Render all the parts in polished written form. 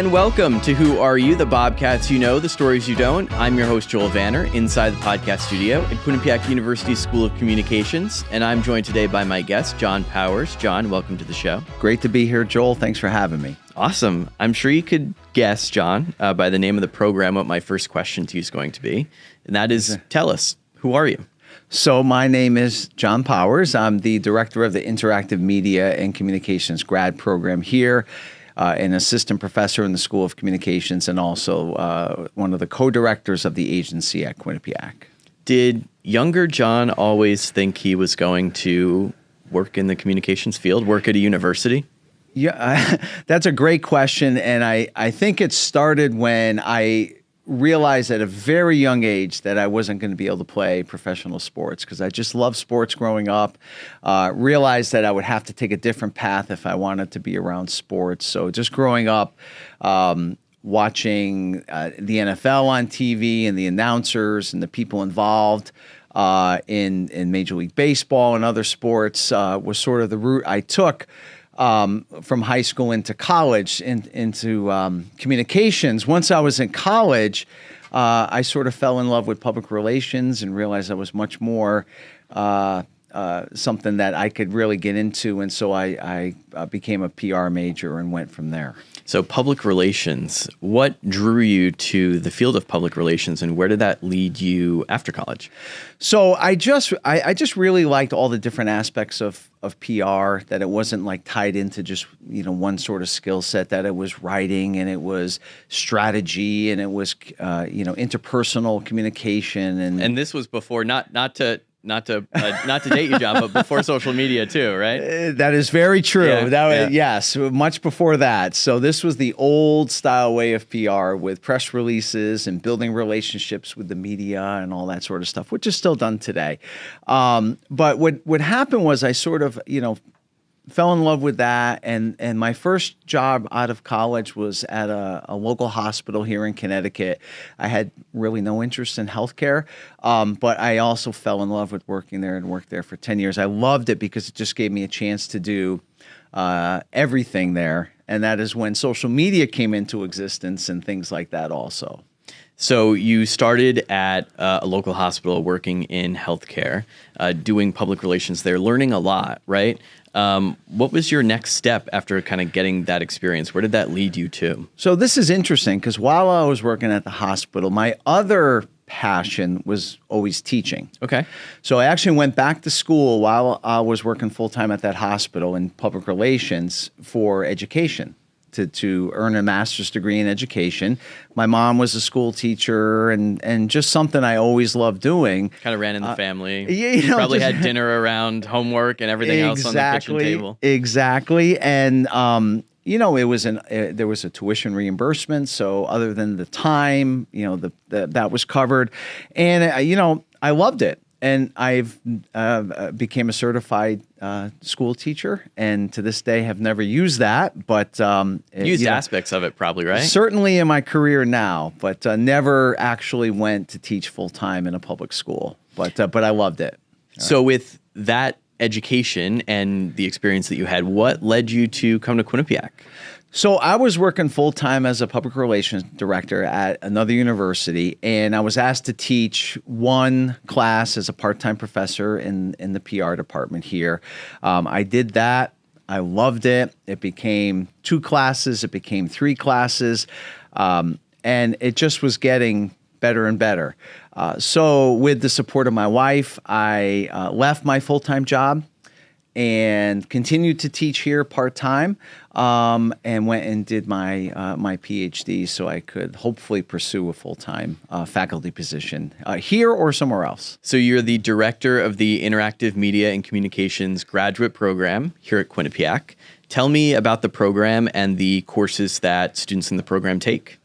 And welcome to Who Are You, the Bobcats you know, the stories you don't. I'm your host, Joel Vanner, inside the podcast studio at Quinnipiac University School of Communications. And I'm joined today by my guest, John Powers. John, welcome to the show. Great to be here, Joel. Thanks for having me. Awesome. I'm sure you could guess, John, by the name of the program, what my first question to you is going to be. And that is, tell us, who are you? So my name is John Powers. I'm the director of the Interactive Media and Communications grad program here, an assistant professor in the School of Communications, and also one of the co-directors of the agency at Quinnipiac. Did younger John always think he was going to work in the communications field, work at a university? Yeah, that's a great question. And I think it started when I realized at a very young age that I wasn't going to be able to play professional sports because I just loved sports growing up. Realized that I would have to take a different path if I wanted to be around sports. So just growing up, watching the NFL on TV and the announcers and the people involved in Major League Baseball and other sports was sort of the route I took. From high school into college, into communications. Once I was in college, I sort of fell in love with public relations and realized I was much more something that I could really get into. And so I became a PR major and went from there. So public relations, what drew you to the field of public relations and where did that lead you after college? So I just really liked all the different aspects of PR, that it wasn't like tied into just, one sort of skill set, that it was writing and it was strategy and it was, interpersonal communication. And this was before, not to date you, John, but before social media too, right? That is very true. Yeah, Yes, much before that. So this was the old style way of PR with press releases and building relationships with the media and all that sort of stuff, which is still done today. But what happened was I sort of, fell in love with that. And my first job out of college was at a local hospital here in Connecticut. I had really no interest in healthcare, but I also fell in love with working there and worked there for 10 years. I loved it because it just gave me a chance to do everything there. And that is when social media came into existence and things like that also. So you started at a local hospital working in healthcare, doing public relations there, learning a lot, right? What was your next step after kind of getting that experience? Where did that lead you to? So this is interesting because while I was working at the hospital, my other passion was always teaching. Okay. So I actually went back to school while I was working full-time at that hospital in public relations for education. To earn a master's degree in education. My mom was a school teacher and just something I always loved doing. Kind of ran in the family. Yeah, probably had dinner around homework and everything else on the kitchen table. Exactly. And, it was there was a tuition reimbursement. So other than the time, that was covered. And, I loved it. And I've became a certified school teacher, and to this day have never used that. But used aspects of it, probably, right? Certainly in my career now, but never actually went to teach full time in a public school. But I loved it. So with that education and the experience that you had, what led you to come to Quinnipiac? So I was working full-time as a public relations director at another university, and I was asked to teach one class as a part-time professor in the PR department here. I did that. I loved it. It became 2 classes. It became 3 classes, and it just was getting better and better. So with the support of my wife, I left my full-time job and continued to teach here part-time, and went and did my my PhD so I could hopefully pursue a full-time faculty position here or somewhere else. So you're the director of the Interactive Media and Communications graduate program here at Quinnipiac. Tell me about the program and the courses that students in the program take.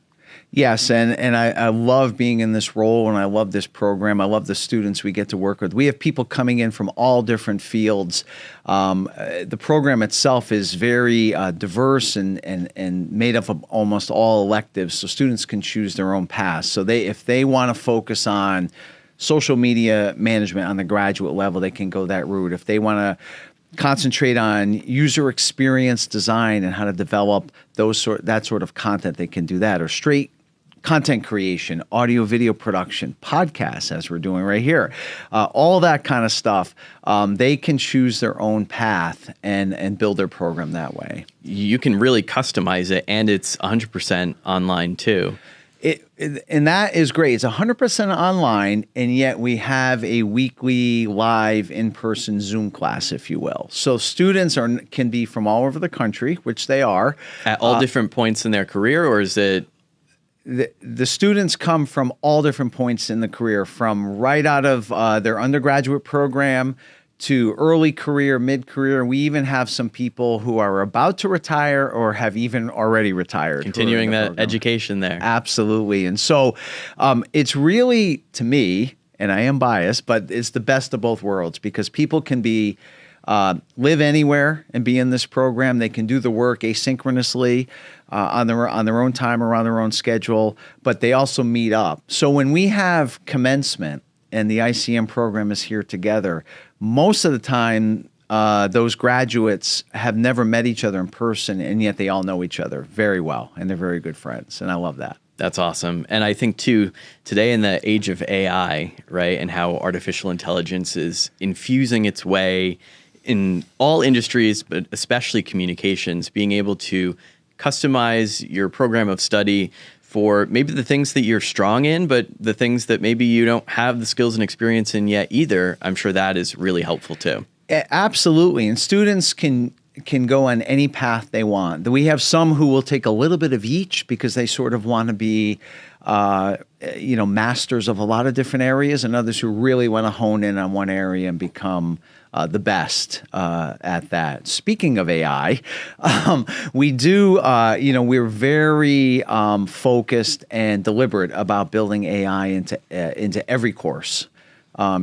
Yes, and I love being in this role, and I love this program. I love the students we get to work with. We have people coming in from all different fields. The program itself is very diverse and made up of almost all electives, so students can choose their own path. So if they want to focus on social media management on the graduate level, they can go that route. If they want to concentrate on user experience design and how to develop that sort of content, they can do that. Or straight content creation, audio, video production, podcasts, as we're doing right here, all that kind of stuff. They can choose their own path and build their program that way. You can really customize it, and it's 100% online too. And that is great. It's 100% online, and yet we have a weekly live in-person Zoom class, if you will. So students can be from all over the country, which they are. At all different points in their career, or is it? The students come from all different points in the career, from right out of their undergraduate program to early career, mid-career. We even have some people who are about to retire or have even already retired. Continuing that education there. Absolutely. And so it's really, to me, and I am biased, but it's the best of both worlds, because people can live anywhere and be in this program. They can do the work asynchronously on their own time or on their own schedule, but they also meet up. So when we have commencement and the ICM program is here together, most of the time those graduates have never met each other in person, and yet they all know each other very well, and they're very good friends, and I love that. That's awesome. And I think, too, today in the age of AI, right, and how artificial intelligence is infusing its way in all industries, but especially communications, being able to customize your program of study for maybe the things that you're strong in, but the things that maybe you don't have the skills and experience in yet either, I'm sure that is really helpful too. Absolutely. And students can go on any path they want. We have some who will take a little bit of each because they sort of want to be masters of a lot of different areas, and others who really want to hone in on one area and become the best at that. Speaking of AI, we do, we're very focused and deliberate about building AI into every course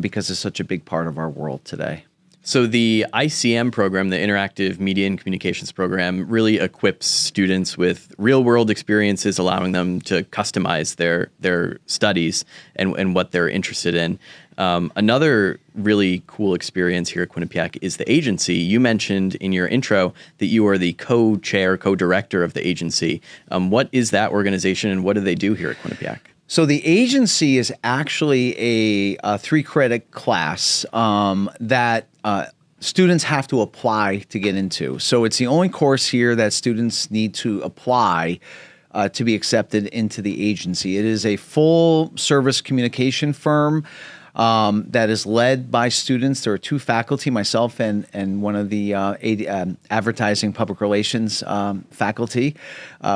because it's such a big part of our world today. So the ICM program, the Interactive Media and Communications program, really equips students with real-world experiences, allowing them to customize their studies and what they're interested in. Another really cool experience here at Quinnipiac is the agency. You mentioned in your intro that you are the co-chair, co-director of the agency. What is that organization, and what do they do here at Quinnipiac? So the agency is actually a 3-credit class that students have to apply to get into. So it's the only course here that students need to apply to be accepted into the agency. It is a full-service communication firm that is led by students. There are 2 faculty, myself and one of the advertising public relations faculty.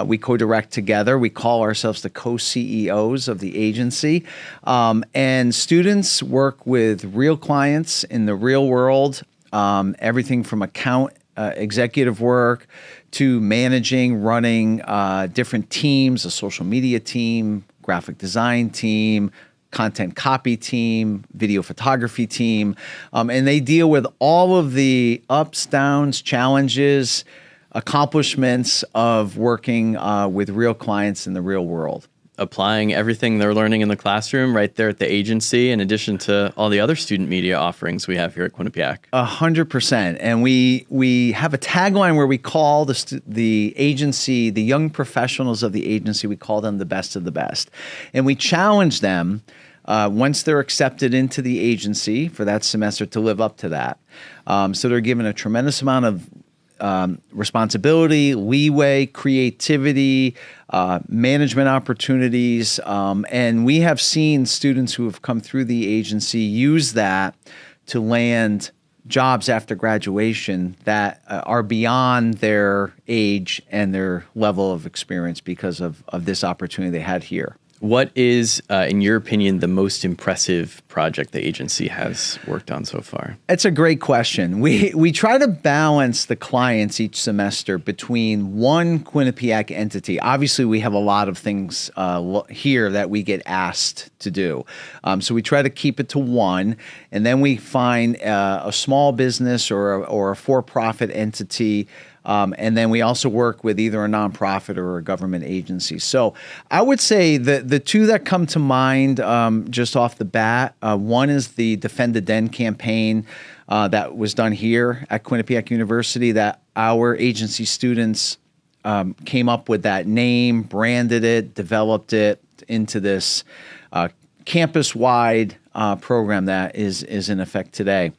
We co-direct together. We call ourselves the co-CEOs of the agency. And students work with real clients in the real world, everything from account executive work to managing, running different teams, a social media team, graphic design team, content copy team, video photography team, and they deal with all of the ups, downs, challenges, accomplishments of working with real clients in the real world. Applying everything they're learning in the classroom right there at the agency, in addition to all the other student media offerings we have here at Quinnipiac. 100%. And we have a tagline where we call the agency, the young professionals of the agency, we call them the best of the best. And we challenge them once they're accepted into the agency for that semester to live up to that. So they're given a tremendous amount of responsibility, leeway, creativity, management opportunities. And we have seen students who have come through the agency use that to land jobs after graduation that are beyond their age and their level of experience because of this opportunity they had here. What is, in your opinion, the most impressive project the agency has worked on so far? It's a great question. We try to balance the clients each semester between one Quinnipiac entity. Obviously, we have a lot of things here that we get asked to do. So we try to keep it to one, and then we find a small business or a for-profit entity. And then we also work with either a nonprofit or a government agency. So I would say the 2 that come to mind just off the bat, one is the Defend the Den campaign that was done here at Quinnipiac University that our agency students came up with that name, branded it, developed it into this campus-wide program that is in effect today.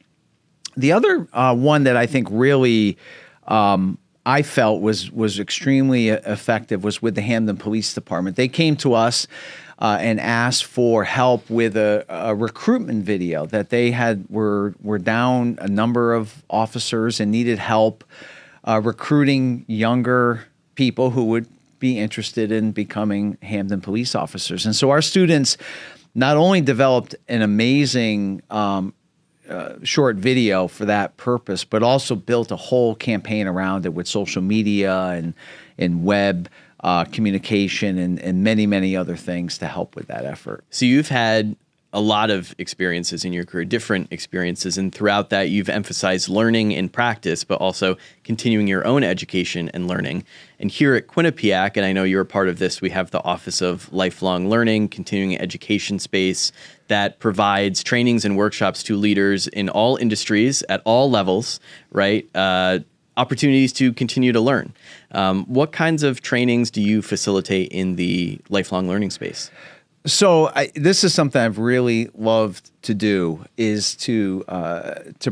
The other one that I think really I felt was extremely effective was with the Hamden Police Department. They came to us and asked for help with a recruitment video that they were down a number of officers and needed help recruiting younger people who would be interested in becoming Hamden police officers. And so our students not only developed an amazing short video for that purpose, but also built a whole campaign around it with social media and web communication and many, many other things to help with that effort. So you've had a lot of experiences in your career, different experiences, and throughout that you've emphasized learning and practice, but also continuing your own education and learning. And here at Quinnipiac, and I know you're a part of this, we have the Office of Lifelong Learning, continuing education space that provides trainings and workshops to leaders in all industries at all levels, right? Opportunities to continue to learn. What kinds of trainings do you facilitate in the lifelong learning space? So this is something I've really loved to do, is to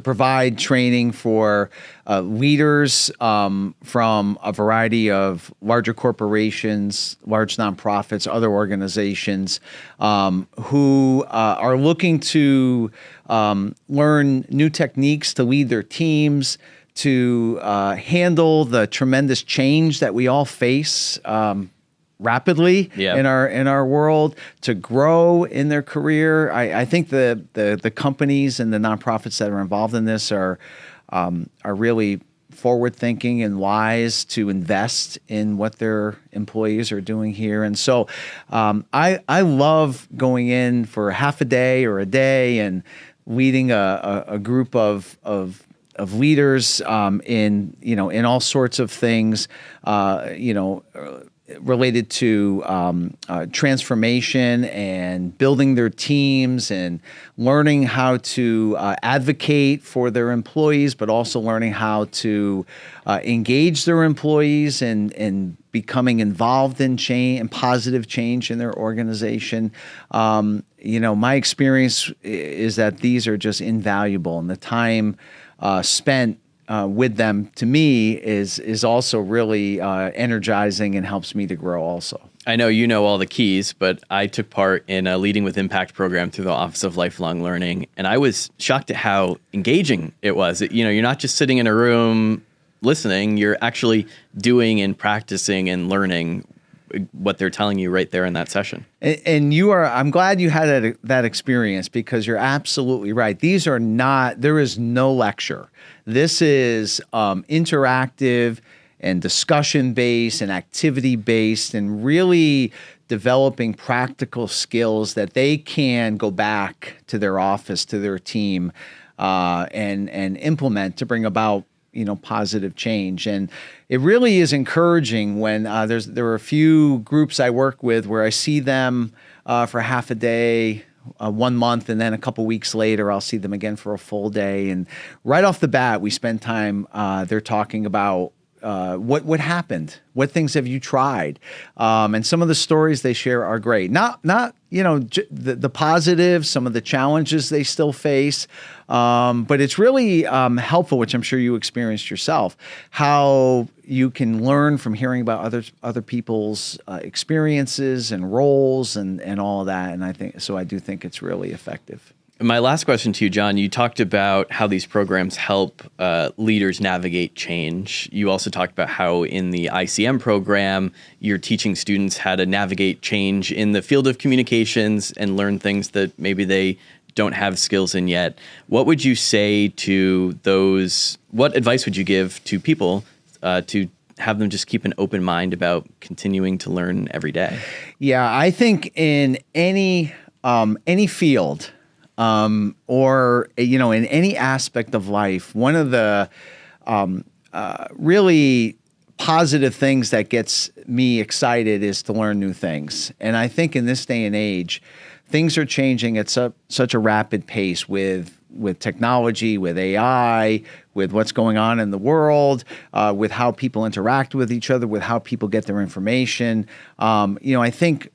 provide training for leaders from a variety of larger corporations, large nonprofits, other organizations who are looking to learn new techniques to lead their teams, to handle the tremendous change that we all face rapidly in our world, to grow in their career. I think the companies and the nonprofits that are involved in this are really forward thinking and wise to invest in what their employees are doing here. And so I love going in for half a day or a day and leading a group of leaders in all sorts of things, related to transformation and building their teams and learning how to advocate for their employees, but also learning how to engage their employees and becoming involved in change and positive change in their organization. My experience is that these are just invaluable, and the time spent with them, to me, is also really energizing and helps me to grow also. I know you know all the keys, but I took part in a Leading with Impact program through the Office of Lifelong Learning, and I was shocked at how engaging it was. You're not just sitting in a room listening, you're actually doing and practicing and learning what they're telling you right there in that session. And I'm glad you had that experience, because you're absolutely right. There is no lecture. This is interactive and discussion-based and activity-based, and really developing practical skills that they can go back to their office, to their team, and implement to bring about positive change. And it really is encouraging when there are a few groups I work with where I see them for half a day, 1 month, and then a couple weeks later I'll see them again for a full day. And right off the bat, we spend time they're talking about what happened, what things have you tried, and some of the stories they share are great. Not the positives, some of the challenges they still face, but it's really helpful, which I'm sure you experienced yourself, how you can learn from hearing about other people's experiences and roles and all of that. And I do think it's really effective. My last question to you, John, you talked about how these programs help leaders navigate change. You also talked about how in the ICM program, you're teaching students how to navigate change in the field of communications and learn things that maybe they don't have skills in yet. What would you say to those? What advice would you give to people to have them just keep an open mind about continuing to learn every day? Yeah, I think in any field, or in any aspect of life, one of the really positive things that gets me excited is to learn new things. And I think in this day and age, things are changing at such a rapid pace with technology, with AI, with what's going on in the world, with how people interact with each other, with how people get their information. I think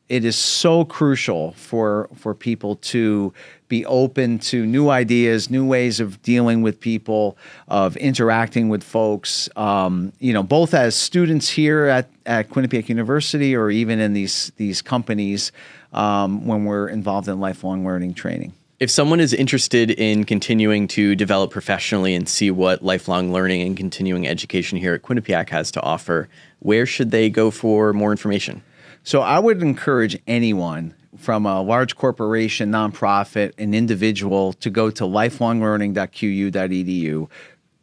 it is so crucial for people to be open to new ideas, new ways of dealing with people, of interacting with folks, both as students here at Quinnipiac University or even in these companies when we're involved in lifelong learning training. If someone is interested in continuing to develop professionally and see what lifelong learning and continuing education here at Quinnipiac has to offer, where should they go for more information? So I would encourage anyone from a large corporation, nonprofit, an individual to go to lifelonglearning.qu.edu,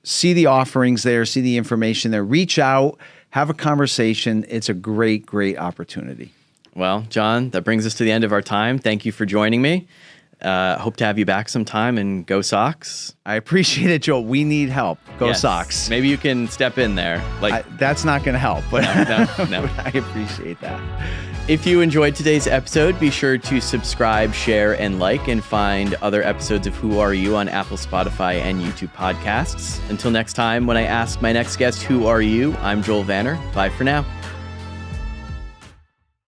see the offerings there, see the information there, reach out, have a conversation. It's a great, great opportunity. Well, John, that brings us to the end of our time. Thank you for joining me. Hope to have you back sometime, and go Sox. I appreciate it, Joel. We need help. Go Yes. Sox. Maybe you can step in there. That's not going to help, but No. I appreciate that. If you enjoyed today's episode, be sure to subscribe, share, and like, and find other episodes of Who Are You on Apple, Spotify, and YouTube podcasts. Until next time, when I ask my next guest, who are you? I'm Joel Vanner. Bye for now.